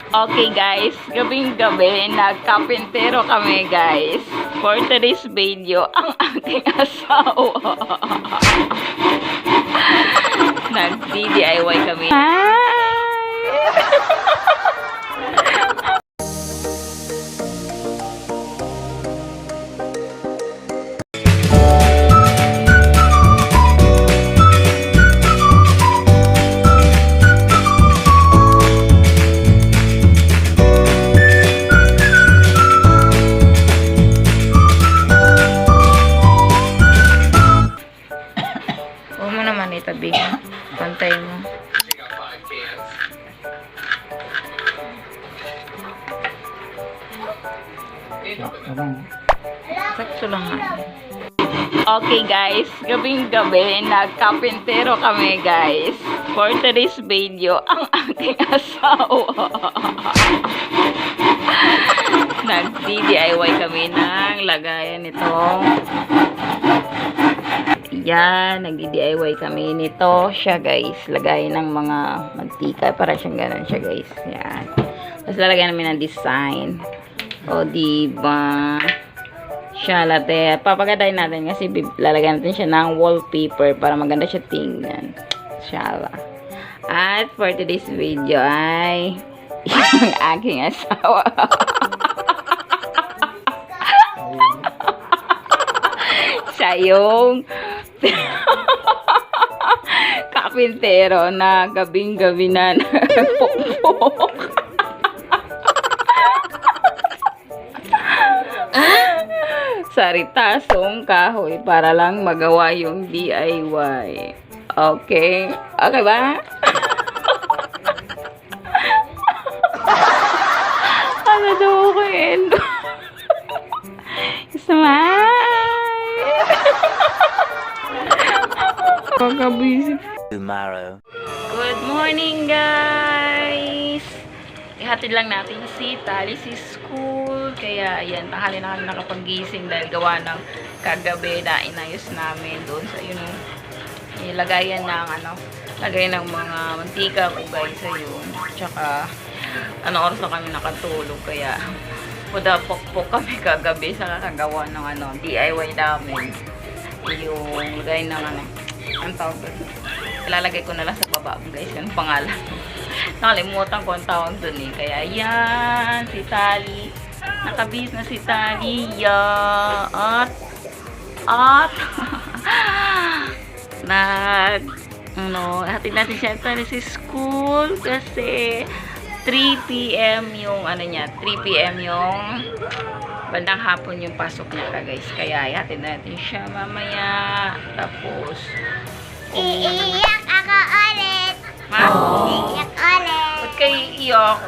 Okay guys, gabing-gabi, nagkapintero kami guys. For today's video, ang aking asawa. Nag-DIY kami. Hi! Huwag mo naman itabi. Pantay mo. Sakto lang nga. Okay guys, gabing-gabi, nagkapintero kami guys. For today's video, ang aking asawa. Nag-DIY kami ng lagayan nitong yan, nag-DIY kami nito siya guys, lagay ng mga mantika, para siyang ganun siya guys, yan. Tapos lalagyan namin ng design, o diba siya latte, papagadain natin kasi lalagyan natin siya ng wallpaper para maganda siya tingnan, inshallah. At for today's video ay yung aking asawa. Siya yung kapintero na gabing-gabi na nagpupok. Saritasong kahoy para lang magawa yung DIY. Okay? Okay ba? Ano daw ko yun? Smile! Pagkabisip. Tomorrow. Good morning, guys! Ihatid lang natin si Tali si school. Kaya, yan, tanghali na kami nakapag-gising dahil gawa ng kagabi na inayos namin doon sa, ilagayan ng, lagay ng mga mantika ko, guys, ayun. Tsaka, oras na kami nakatulog. Kaya, pudapok-pok kami kagabi sa kakagawa ng, DIY namin. Yung lagay ng, ang tawag doon. Ilalagay ko na lang sa baba, guys, yung pangalan. Nakalimutan ko ang tawag doon eh. Kaya yan, si Tali. Nakabis na si Tali. At hatid natin siya Tali sa school kasi 3 PM yung 3 PM yung bandang hapon yung pasok niya guys. Kaya hatid natin siya mamaya. Tapos Iiyak ako ulit. ha? Iiyak ulit. Ba't kayo iiyak?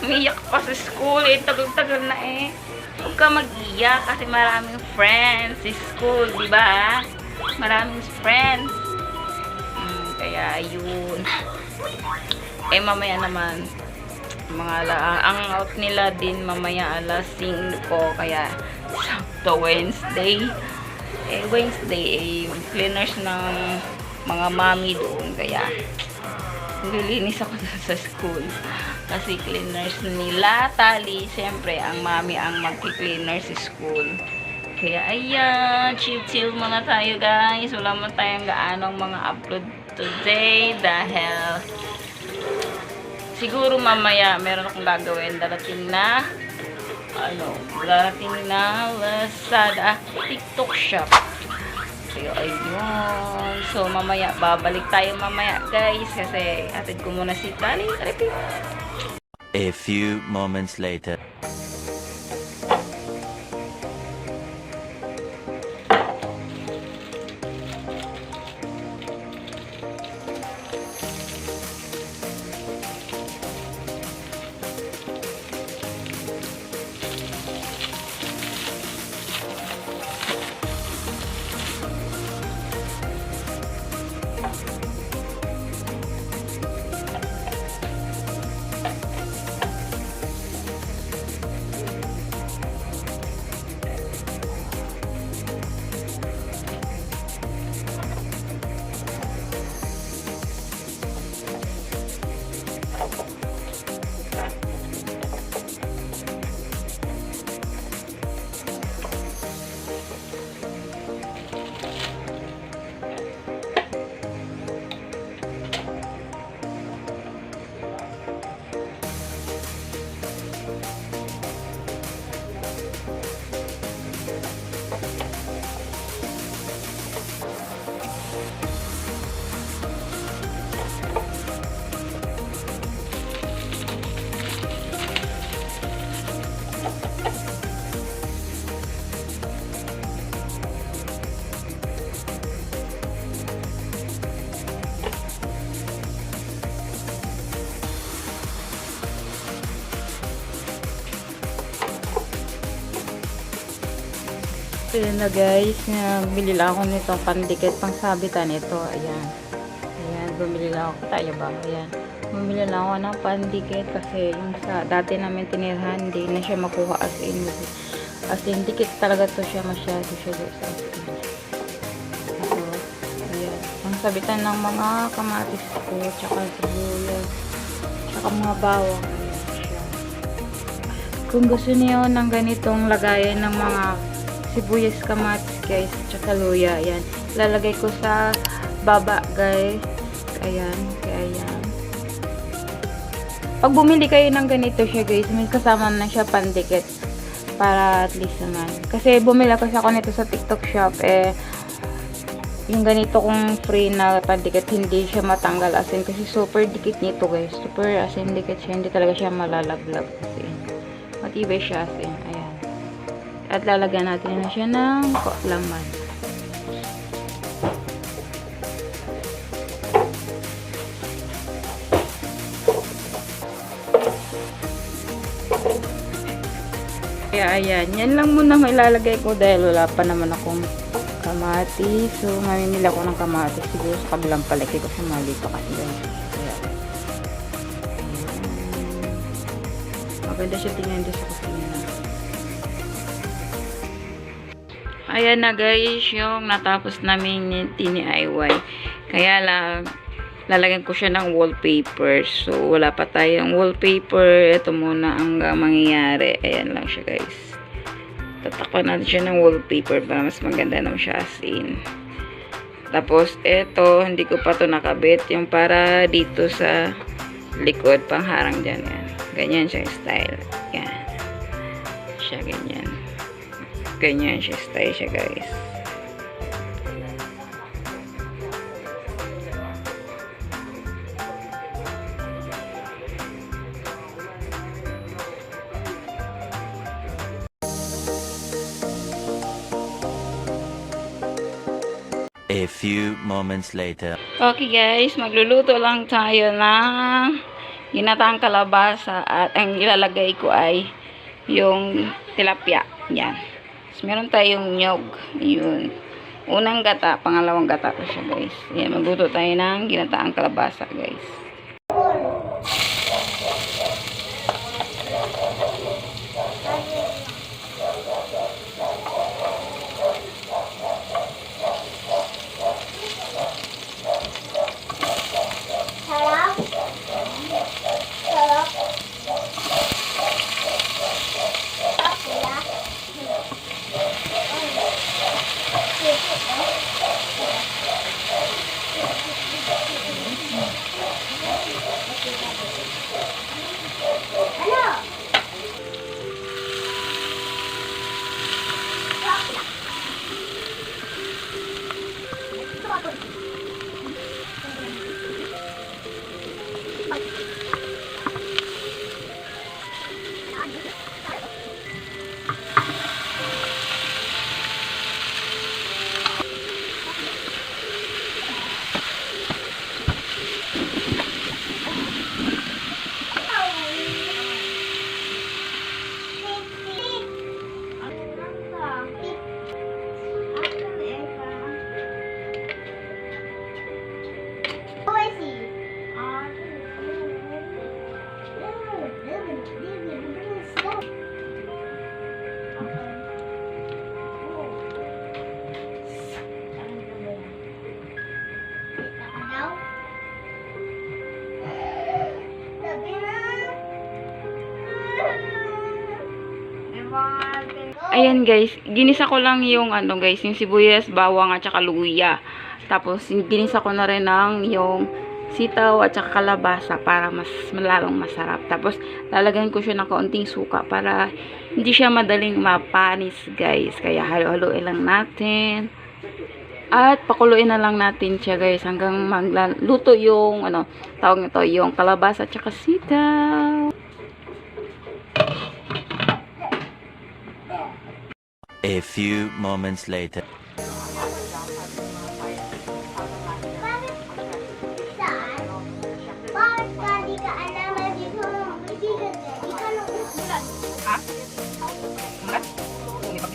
Umiiyak pa sa school eh. Tagal-tagal na eh. Huwag ka mag-iyak kasi maraming friends sa school, di ba? Maraming friends. Kaya yun. Eh mamaya naman ang out nila din mamaya alas 5 kaya sakto Wednesday. Wednesday cleaners ng mga mami doon, kaya nililinis ako sa school kasi cleaners nila Tali, siyempre ang mami ang magki-cleaner sa school. Kaya ayan, chill muna tayo guys, wala man tayong gaanong mga upload today dahil siguro mamaya meron akong gagawin, darating na Lazada TikTok shop. So ayun, so mamaya babalik tayo mamaya guys kasi atid ko muna si Tali. A few moments later. So, yun na guys. Bili lang ako nito pandikit pang sabitan ito. Ayan. Ayan. Bumili lang ako. Tayo ba? Ayan. Bumili lang ako ng pandikit kasi yung sa dati namin tinirhan, hindi na siya makuha as in. As in, dikit talaga to siya. Masyado siya guys. So, ayan. Ang sabitan ng mga kamatis ko, tsaka sibuyas, tsaka mga bawang. Ayan siya. Kung gusto niyo ng ganitong lagayan ng mga sibuyas, kamatis guys, tsaka luya, ayan. Lalagay ko sa baba guys. Ayan, kaya ayan. Pag bumili kayo ng ganito siya guys, may kasama na siya pandikit. Para at least naman. Kasi bumili kasi ako nito sa TikTok shop, yung ganito kong free na pandikit, hindi siya matanggal as in, kasi super dikit nito guys. Super as in dikit siya, hindi talaga siya malalaglag kasi. Matibay siya as in, ayan. At lalagyan natin na siya ng laman. Kaya ayan, yan lang muna may lalagay ko dahil wala pa naman akong kamatis. So, mamimili ako ng kamatis siguro sa kabilang palengke kasi mali pa kasi guys. Kaya, maganda siya tingnan doon sa kusina. Ayan na guys, yung natapos namin DIY. Kaya lang, lalagyan ko siya ng wallpaper. So, wala pa tayong wallpaper. Ito muna ang mangyayari. Ayan lang siya guys. Tatakpan natin siya ng wallpaper para mas maganda naman siya as in. Tapos, ito, hindi ko pa to nakabit. Yung para dito sa likod, pangharang dyan. Yan. Ganyan siya style. Yan. Siya ganyan. Ganyan siya style siya guys. A few moments later. Okay guys, magluluto lang tayo ng ginataang kalabasa at ang ilalagay ko ay yung tilapia. Yan. So, meron tayong nyog. Yun. Unang gata, pangalawang gata ko siya guys. Yan, magluto tayo ng ginataang kalabasa guys. Sarap. Sarap. Ayan guys, ginisa ko lang yung ano guys, yung sibuyas, bawang at saka luya. Tapos ginisa ko na rin ng yung sitaw at saka kalabasa para mas lalong masarap. Tapos lalagyan ko siya ng kaunting suka para hindi siya madaling mapanis guys. Kaya halo-haloin lang natin. At pakuluin na lang natin siya guys hanggang magluto yung ano, tawag nito, yung kalabasa at saka sitaw. A few moments later. Saan? Bakit ka di ka alam na di ko mabibigat ka? Di ka nung usulat. Ha? Ulat? Hindi pa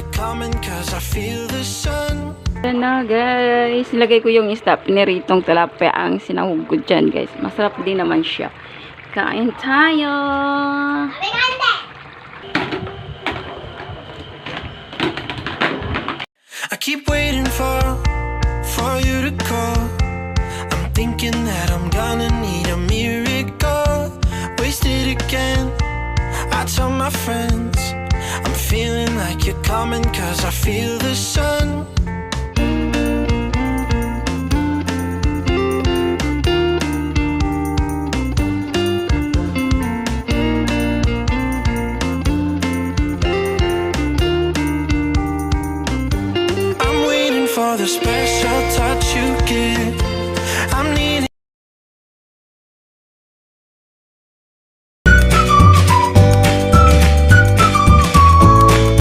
you're coming, cause I feel the sun. Yan na guys, nilagay ko yung isda, piniritong talapia ang sinahog ko dyan guys. Masarap din naman siya. Kain tayo! Abigante! I keep waiting for you to call. I'm thinking that I'm gonna need a miracle. Wasted again. I tell my friends I'm feeling like you're coming, cause I feel the sun. I'm waiting for the special touch you give.